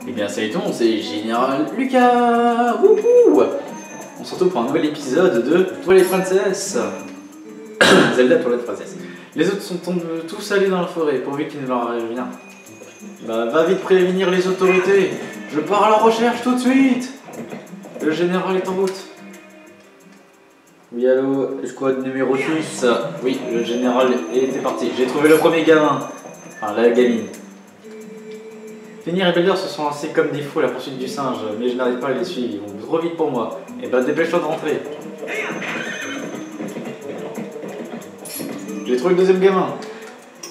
Eh bien salut tout le monde, c'est Général Lucas. Wouhou. On se retrouve pour un nouvel épisode de Twilight Princess. Zelda Twilight Princess. Les autres sont tous allés dans la forêt, pourvu qu'il ne leur arrive rien. Bah, va vite prévenir les autorités. Je pars à la recherche tout de suite. Le général est en route. Oui, allô, escouade numéro 6. Oui, le général était parti. J'ai trouvé le premier gamin. Enfin, la gamine. Finir et Belder se sont lancés comme des fous à la poursuite du singe, mais je n'arrive pas à les suivre, ils vont trop vite pour moi. Et bah dépêche-toi de rentrer. J'ai trouvé le deuxième gamin.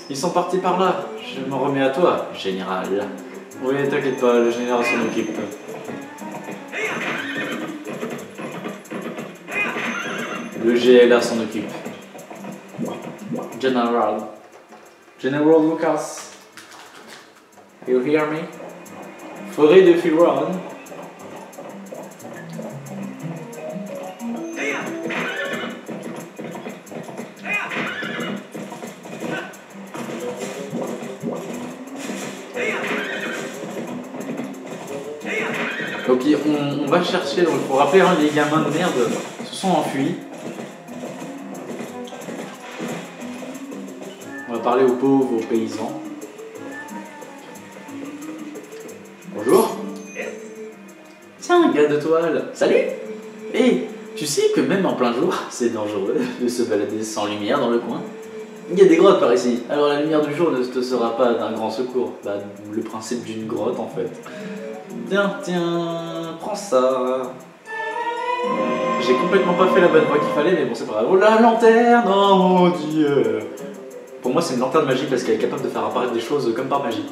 Ils sont partis par là. Je m'en remets à toi, général. Oui, t'inquiète pas, le général s'en occupe. Le GLA s'en occupe. General. General Lucas. You hear me? Forêt de Firon. Ok, on va chercher, donc il faut rappeler, hein, les gamins de merde se sont enfuis. On va parler aux pauvres, aux paysans. Bonjour. Tiens, gars de toile. Salut. Hé, tu sais que même en plein jour, c'est dangereux de se balader sans lumière dans le coin. Il y a des grottes par ici, alors la lumière du jour ne te sera pas d'un grand secours. Bah, le principe d'une grotte en fait. Tiens, prends ça. J'ai complètement pas fait la bonne voie qu'il fallait, mais bon, c'est pas grave. Oh la lanterne, oh mon dieu. Pour moi, c'est une lanterne magique parce qu'elle est capable de faire apparaître des choses comme par magie.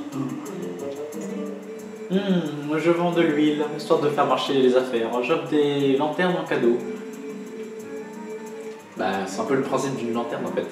Je vends de l'huile, histoire de faire marcher les affaires. J'offre des lanternes en cadeau. Bah, c'est un peu le principe d'une lanterne en fait.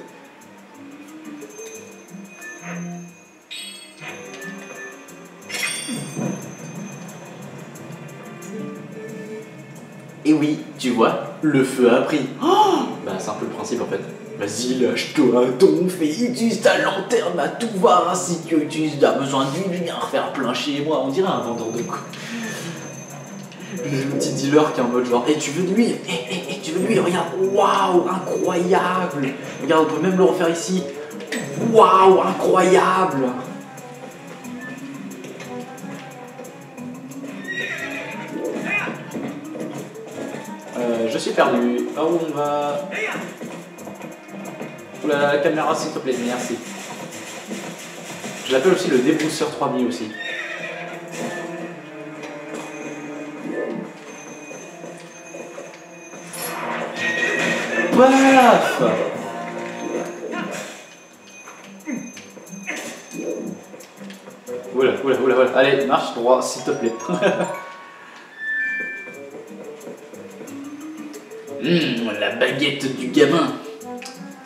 Et oui, tu vois, le feu a pris. Oh, bah, c'est un peu le principe en fait. Vas-y, lâche-toi, ton fais, utilise ta lanterne à tout va, si tu as besoin d'huile, viens refaire plein chez moi, on dirait un vendeur de coups. Le petit dealer qui est en mode genre, tu veux de l'huile, tu veux de l'huile, regarde, waouh, incroyable. Regarde, on peut même le refaire ici. Waouh, incroyable. Je suis perdu, par où on va? La caméra s'il te plaît, merci. Je l'appelle aussi le débrousseur 3000 aussi. Paf. Oula. Allez, marche droit s'il te plaît. La baguette du gamin.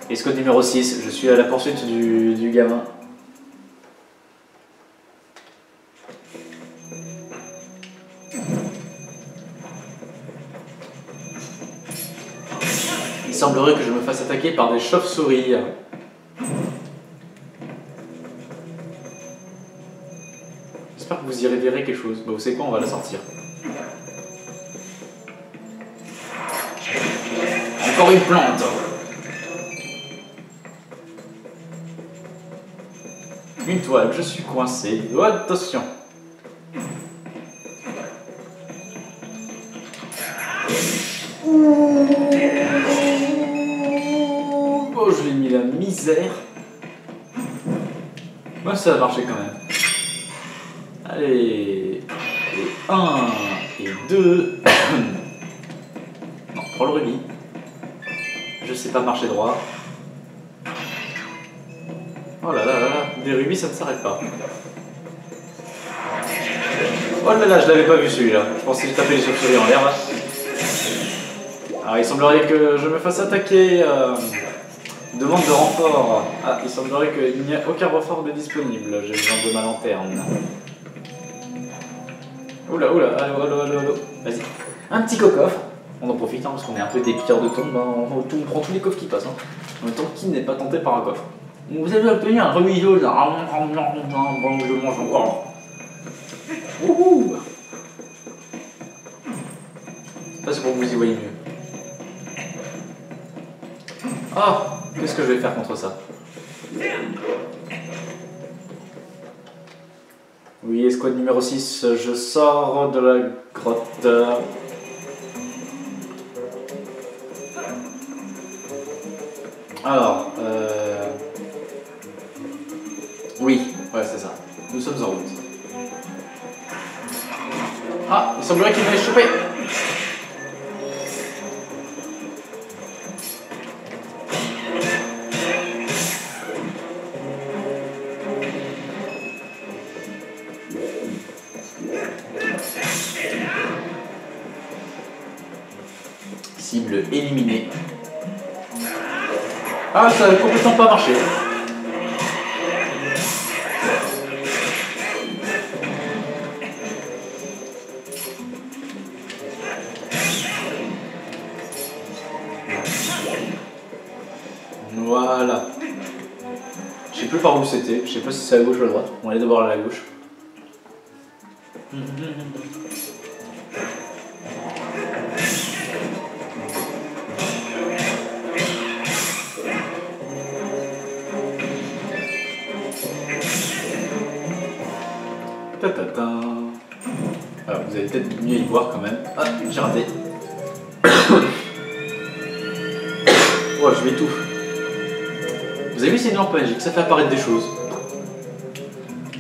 Escouade numéro 6, je suis à la poursuite du gamin. Il semblerait que je me fasse attaquer par des chauves-souris. J'espère que vous y verrez quelque chose. Bah, vous savez quoi, on va la sortir. Encore une plante. Une toile, je suis coincé. Oh, attention. Oh, je lui ai mis la misère. Moi, ça a marché quand même. Allez. Et 1 et 2. Non, prends le rubis. Je sais pas marcher droit. Oh là, des rubis ça ne s'arrête pas. Oh là, je l'avais pas vu celui-là. Je pensais que j'ai tapé les chauves-souris en l'air là. Alors il semblerait que je me fasse attaquer. Demande de renfort. Ah, il semblerait qu'il n'y a aucun renfort de disponible. J'ai besoin de ma lanterne. Oula, allô. Vas-y. Un petit coffre. On en profite hein, parce qu'on est un peu des pilleurs de tombes. Hein. On prend tous les coffres qui passent. Hein. En même temps, qui n'est pas tenté par un coffre? Vous avez obtenu un remis jaune. Je mange encore. Wouhou! Ça c'est pour que vous y voyez mieux. Oh! Qu'est-ce que je vais faire contre ça? Oui, escouade numéro 6, je sors de la grotte. Alors, oui, ouais, c'est ça. Nous sommes en route. Ah, il semblerait qu'il m'ait chopé. Cible éliminée. Ah, ça a complètement pas marché. Voilà. Je sais plus par où c'était. Je sais pas si c'est à gauche ou à droite. On va aller d'abord à la gauche. Alors, vous allez peut-être mieux y voir quand même. Ah, j'ai raté. Oh, je m'étouffe. Vous avez vu, c'est une lampe magique, ça fait apparaître des choses.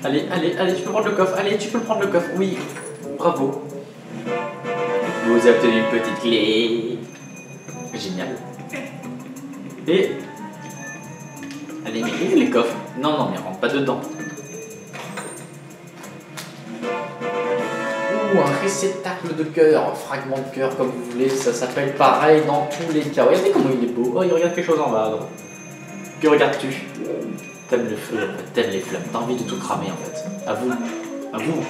Allez, allez, allez, tu peux prendre le coffre. Allez, tu peux prendre le coffre. Oui, bravo. Vous avez obtenu une petite clé. Génial. Et... Allez, mais ouvre les coffres. Non, non, mais rentre pas dedans. Ou un réceptacle de cœur, fragment de cœur comme vous voulez, ça s'appelle pareil dans tous les cas. Regardez comment il est beau. Oh, il regarde quelque chose en bas. Donc. Que regardes-tu? T'aimes le feu, en fait. T'aimes les flammes, t'as envie de tout cramer en fait. À vous. À vous.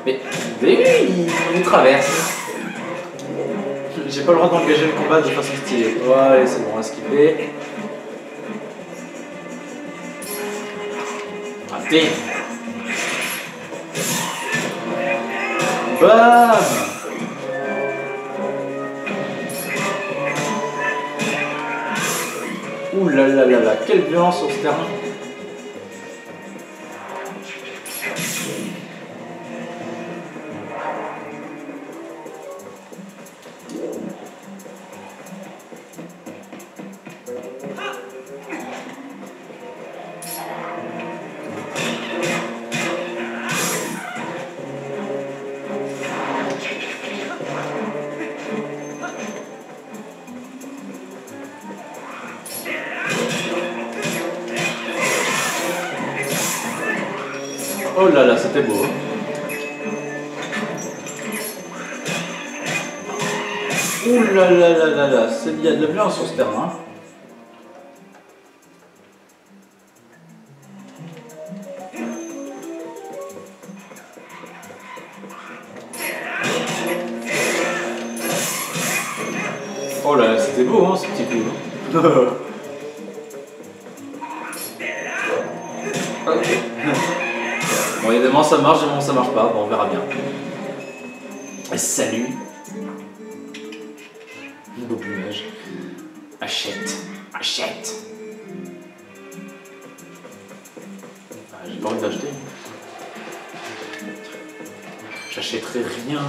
Mais vous avez vu, il nous traverse. J'ai pas le droit d'engager le combat de façon stylée. Ouais, c'est bon, on va skipper. Raté. Bam. Ouh là là là là, quelle violence sur ce terrain. Oh là là, c'était beau. Ouh là là là là là, il y a de la violence sur ce terrain. Oh là là, c'était beau hein, ce petit coup. Ok. Bon, il y a des moments ça marche, des moments ça marche pas, bon on verra bien. Et salut. Beau plumage. Achète, achète. Ah, j'ai pas envie d'acheter. J'achèterai rien.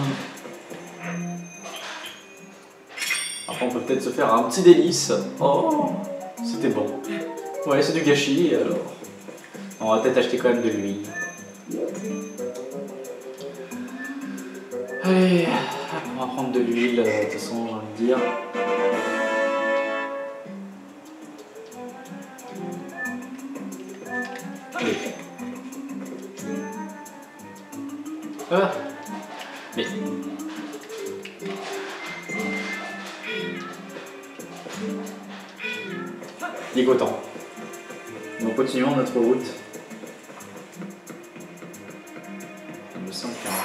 Après on peut peut-être se faire un petit délice. Oh, c'était bon. Ouais, c'est du gâchis alors. On va peut-être acheter quand même de l'huile. Allez, on va prendre de l'huile, de toute façon j'ai envie de dire. Allez. Ah. Mais... Dégoûtant. Donc continuons notre route. Il me semble qu'il y a un...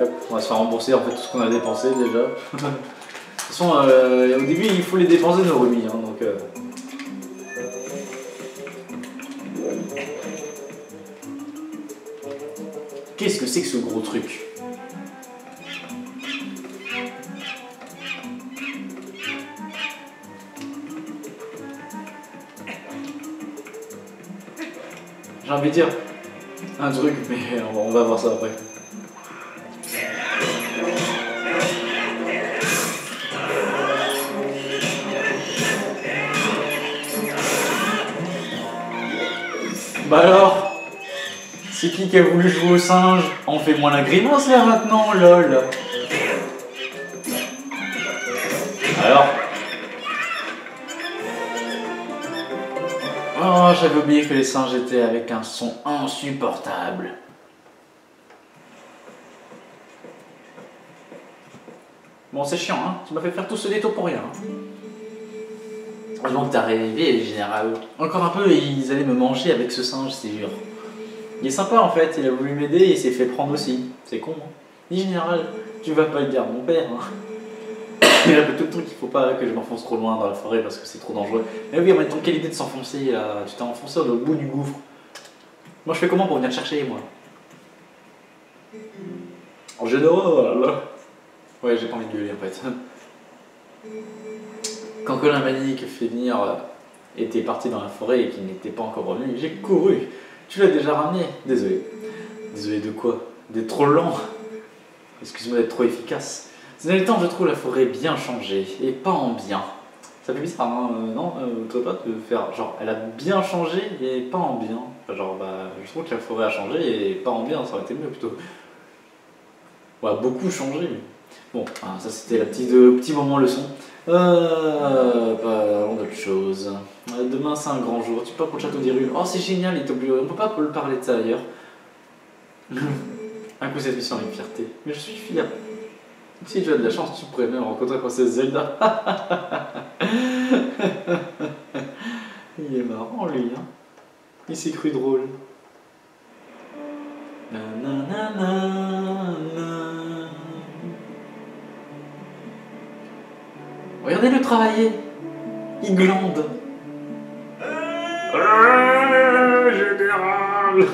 Hop. On va se faire rembourser en fait tout ce qu'on a dépensé déjà. De toute façon, au début, il faut les dépenser nos rubis. Hein, donc, qu'est-ce que c'est que ce gros truc? J'ai envie de dire un truc, mais on va voir ça après. Bah alors, c'est qui a voulu jouer au singe? On fait moins la grimace là maintenant, lol. Alors? Oh, j'avais oublié que les singes étaient avec un son insupportable. Bon, c'est chiant, hein. Tu m'as fait faire tout ce détour pour rien. Hein. Heureusement que t'as rêvé, général. Encore un peu et ils allaient me manger avec ce singe, c'est dur. Il est sympa en fait, il a voulu m'aider et il s'est fait prendre aussi. C'est con, hein. Dis général, tu vas pas le dire à mon père. Hein. Il répète tout le temps qu'il faut pas que je m'enfonce trop loin dans la forêt parce que c'est trop dangereux. Mais oui, en même temps, quelle idée de s'enfoncer là? Tu t'es enfoncé au bout du gouffre. Moi je fais comment pour venir te chercher, moi? En général. Ouais, j'ai pas envie de gueuler en fait. Quand Colin m'a dit que Fenrir était parti dans la forêt et qu'il n'était pas encore revenu, j'ai couru. Tu l'as déjà ramené? Désolé. Désolé de quoi? D'être trop lent. Excuse-moi d'être trop efficace. Ces derniers temps, je trouve la forêt bien changée et pas en bien. Ça fait bizarre, hein, non? Tu vas pas te faire genre, elle a bien changé et pas en bien. Enfin, genre, bah, je trouve que la forêt a changé et pas en bien, ça aurait été mieux plutôt. Ouais, beaucoup changé. Bon, ça c'était la petit moment leçon. Parlons d'autre chose. Demain c'est un grand jour, tu pars pour le château d'Hyrule. Oh c'est génial, il t'oblige. On peut pas parler de ça ailleurs. Un coup cette mission avec fierté. Mais je suis fier. Si tu as de la chance, tu pourrais même rencontrer la princesse Zelda. Il est marrant lui, hein. Il s'est cru drôle. Regardez-le travailler. Il glande. Général.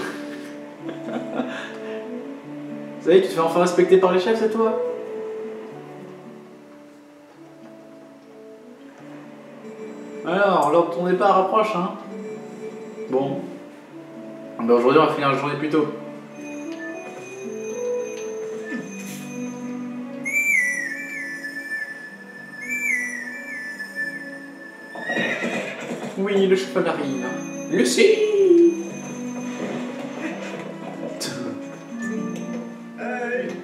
Ça y est, tu te fais enfin respecter par les chefs, c'est toi? Alors, l'heure de ton départ approche, hein. Bon. Ben aujourd'hui, on va finir la journée plus tôt. Oui, le cheval arrive. Lucie!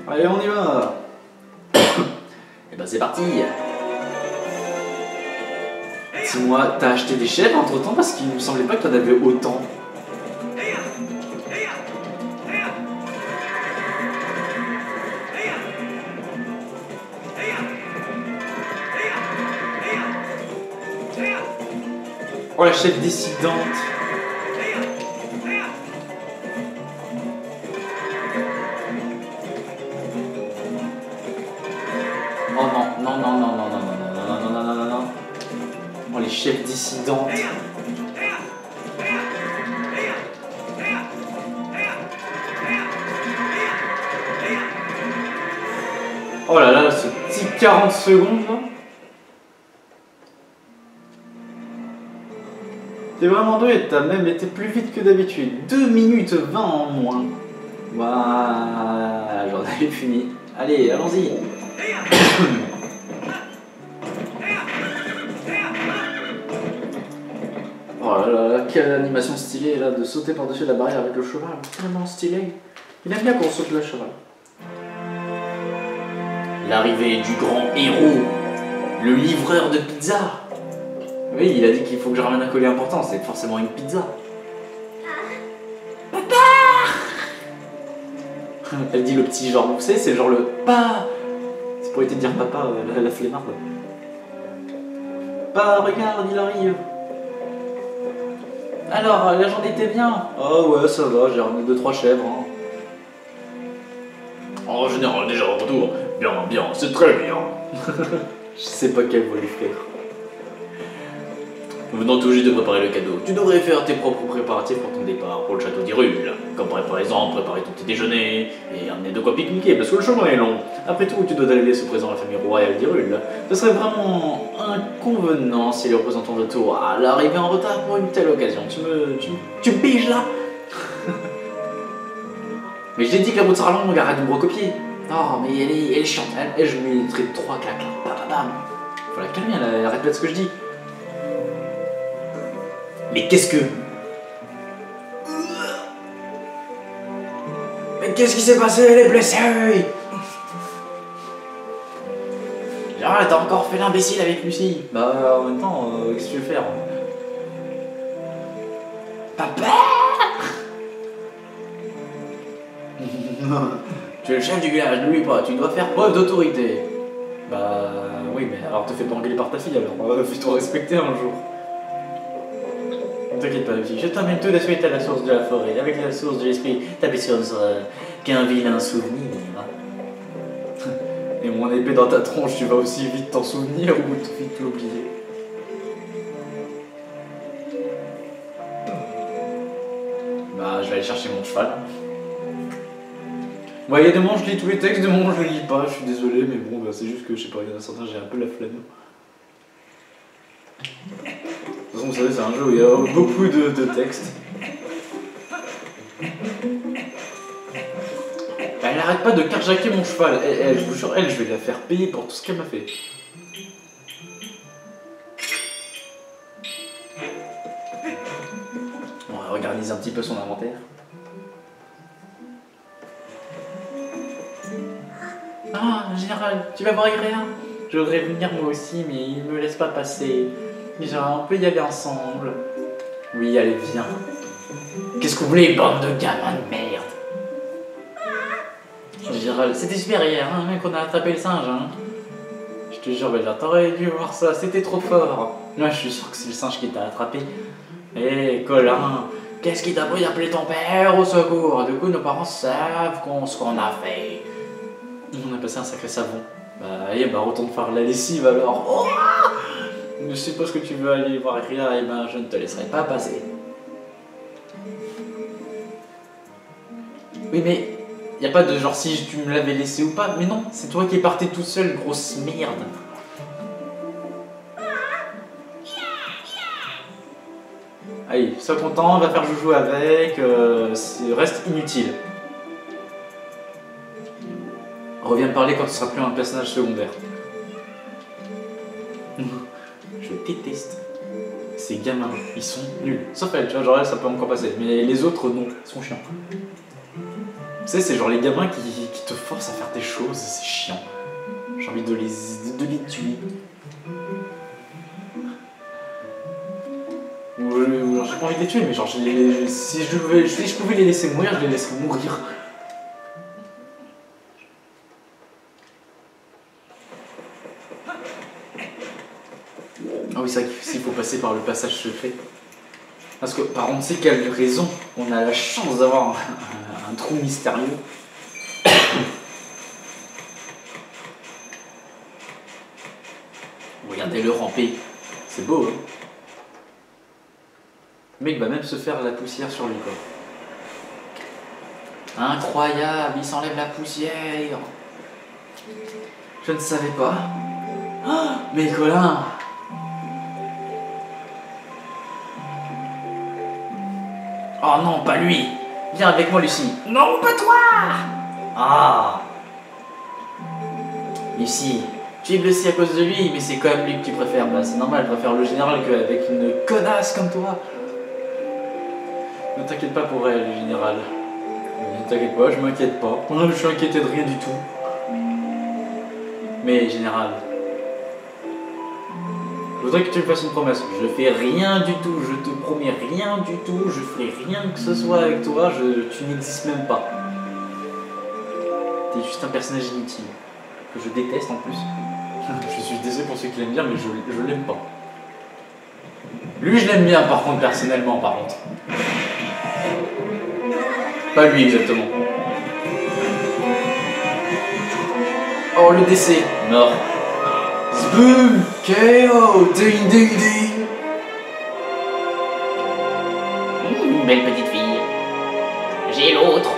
Allez, on y va! Et ben c'est parti! Dis-moi, t'as acheté des chèvres entre temps parce qu'il me semblait pas que t'en avais autant. Oh la chèvre dissidente! Oh non, non, non, non, non, non, non, non, non, non, non, non, non. Oh les chefs dissidentes. Oh là là, ce petit 40 secondes là. T'es vraiment doué et t'as même été plus vite que d'habitude. 2 minutes 20 en moins. Voilà, j'en avais fini. Allez, allons-y. Oh là là, quelle animation stylée là, de sauter par-dessus la barrière avec le cheval. Tellement stylé. Il aime bien qu'on saute le cheval. L'arrivée du grand héros, le livreur de pizza. Oui, il a dit qu'il faut que je ramène un colis important, c'est forcément une pizza. Papa. Elle dit le petit genre, vous savez, c'est genre le pas. C'est pour éviter de dire papa, la flemmarde. Pas, regarde, il arrive. Alors, la journée était bien. Oh ouais, ça va, j'ai ramené 2-3 chèvres. Hein. En général, déjà, tour. Bien, bien, c'est très bien. Je sais pas quelle voix lui faire. Venant tout juste de préparer le cadeau, tu devrais faire tes propres préparatifs pour ton départ pour le château d'Hyrule. Comme par exemple préparer ton petit déjeuner et amener de quoi pique-niquer parce que le chemin est long. Après tout, tu dois donner ce présent à la famille royale d'Hyrule. Ce serait vraiment inconvenant si les représentants de Tourelle arrivaient en retard pour une telle occasion. Tu me piges là? Mais je t'ai dit que la route sera longue, arrête de me recopier. Oh, mais elle est chiante. Je lui mettrai 3 claques là. Bam, bam, bam. Faut la calmer, elle arrête pas de ce que je dis. Mais qu'est-ce que... Mais qu'est-ce qui s'est passé? Elle est blessée. Genre, t'as encore fait l'imbécile avec Lucie. Bah, en même temps, qu'est-ce que tu veux faire? Papa. Tu es le chef du village, n'oublie pas, tu dois faire preuve d'autorité. Bah, oui, mais alors te fais pas engueuler par ta fille, alors fais-toi respecter un jour. Ne t'inquiète pas, fille, je t'emmène tout de suite à la source de la forêt. Avec la source de l'esprit, ta blessure ne sera qu'un vilain souvenir. Et mon épée dans ta tronche, tu vas aussi vite t'en souvenir ou vite l'oublier. Bah, je vais aller chercher mon cheval. Bon, il y a des moments je lis tous les textes, des moments je les lis pas, je suis désolé, mais bon, bah, c'est juste que je sais pas, il y en a certains, j'ai un peu la flemme. De toute façon, vous savez, c'est un jeu où il y a beaucoup de textes. Elle arrête pas de carjacker mon cheval, je vous jure, je vais la faire payer pour tout ce qu'elle m'a fait. On va regarder un petit peu son inventaire. Ah, général, tu vas voir Iréa? Je voudrais venir moi aussi, mais il me laisse pas passer. Genre, on peut y aller ensemble. Oui, allez, viens. Qu'est-ce que vous voulez, bande de gamins de merde? Général, c'était super hier, hein, mec, on a attrapé le singe, hein. Je te jure, Béja, t'aurais dû voir ça, c'était trop fort. Là, je suis sûr que c'est le singe qui t'a attrapé. Hé, Colin, qu'est-ce qui t'a pris d'appeler ton père au secours? Du coup, nos parents savent ce qu'on a fait. On a passé un sacré savon. Bah, retourne faire la lessive alors. Oh, je suppose que tu veux aller voir Ria, et ben je ne te laisserai pas passer. Oui, mais y a pas de genre si tu me l'avais laissé ou pas. Mais non, c'est toi qui es parti tout seul, grosse merde. Allez, sois content, va faire joujou avec, reste inutile. Reviens me parler quand tu seras plus un personnage secondaire. Je déteste ces gamins, ils sont nuls. Sauf elle, tu vois, genre elle, ça peut encore passer. Mais les autres, non, ils sont chiants. Tu sais, c'est genre les gamins qui te forcent à faire des choses, c'est chiant. J'ai envie de les tuer. J'ai pas envie de les tuer, mais genre, si je pouvais les laisser mourir, je les laisserais mourir. Ah oui, c'est vrai qu'il faut passer par le passage secret. Parce que, par on ne sait quelle raison, on a la chance d'avoir un trou mystérieux. Regardez-le ramper. C'est beau, hein. Le mec va même se faire la poussière sur lui, quoi. Incroyable, il s'enlève la poussière. Je ne savais pas. Oh, mais Colin! Oh non, pas lui! Viens avec moi, Lucie! Non, pas toi! Ah! Lucie, tu es blessée à cause de lui, mais c'est quand même lui que tu préfères. Bah, c'est normal, je préfère le général qu'avec une connasse comme toi. Ne t'inquiète pas pour elle, le général. Ne t'inquiète pas, je m'inquiète pas. Je suis inquiété de rien du tout. Mais, général, je voudrais que tu me fasses une promesse. Je fais rien du tout, je te promets rien du tout, je ferai rien que ce soit avec toi, tu n'existes même pas. T'es juste un personnage inutile, que je déteste en plus. Je suis désolé pour ceux qui l'aiment bien, mais je l'aime pas. Lui, je l'aime bien par contre, personnellement, par contre. Pas lui exactement. Oh, le décès. Mort. Zboom. KO. Ding, ding, ding. Belle petite fille. J'ai l'autre.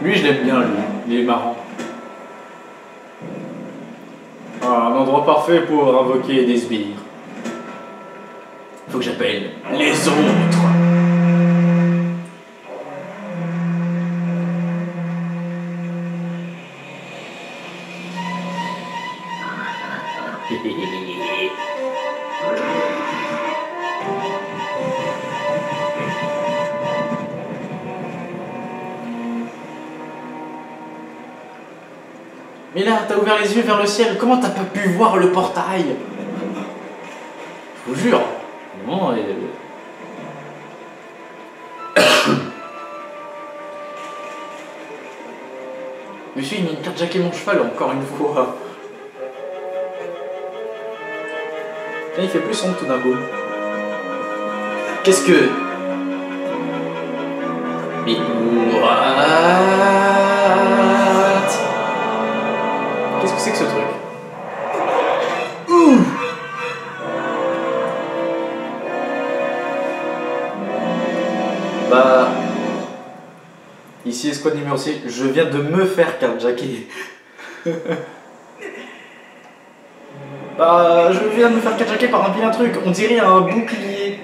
Lui, je l'aime bien, lui. Il est marrant. Ah, un endroit parfait pour invoquer des sbires. Faut que j'appelle les autres. Mais là, t'as ouvert les yeux vers le ciel, comment t'as pas pu voir le portail? Je vous jure. Non, Monsieur, il m'a carjacké mon cheval encore une fois. Là, il fait plus son tout d'un coup. Qu'est-ce que... Mais what? Qu'est-ce que c'est que ce truc? Ouh! Bah... Ici, escouade numéro 6, je viens de me faire carjacker. Bah, je viens de me faire carjacker par un vilain truc, on dirait un bouclier.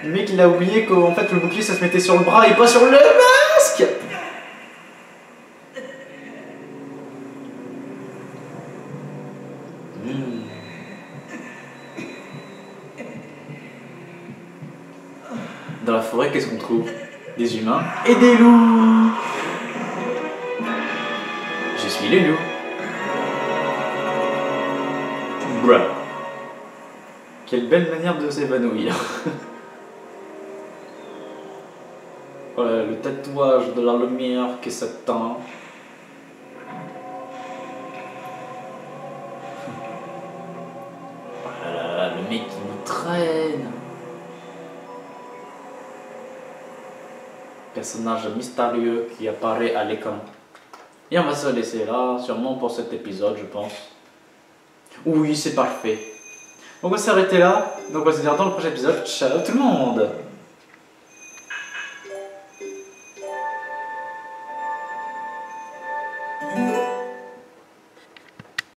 Le mec, il a oublié qu'en fait, le bouclier, ça se mettait sur le bras et pas sur le masque. Dans la forêt, qu'est-ce qu'on trouve? Des humains et des loups. Je suis le loup. Bruh. Quelle belle manière de s'évanouir. Voilà, le tatouage de la lumière qui s'éteint. Voilà, le mec qui nous traîne. Personnage mystérieux qui apparaît à l'écran. Et on va se laisser là, sûrement pour cet épisode, je pense. Oui, c'est parfait. On va s'arrêter là. Donc on va se dire dans le prochain épisode. Ciao tout le monde!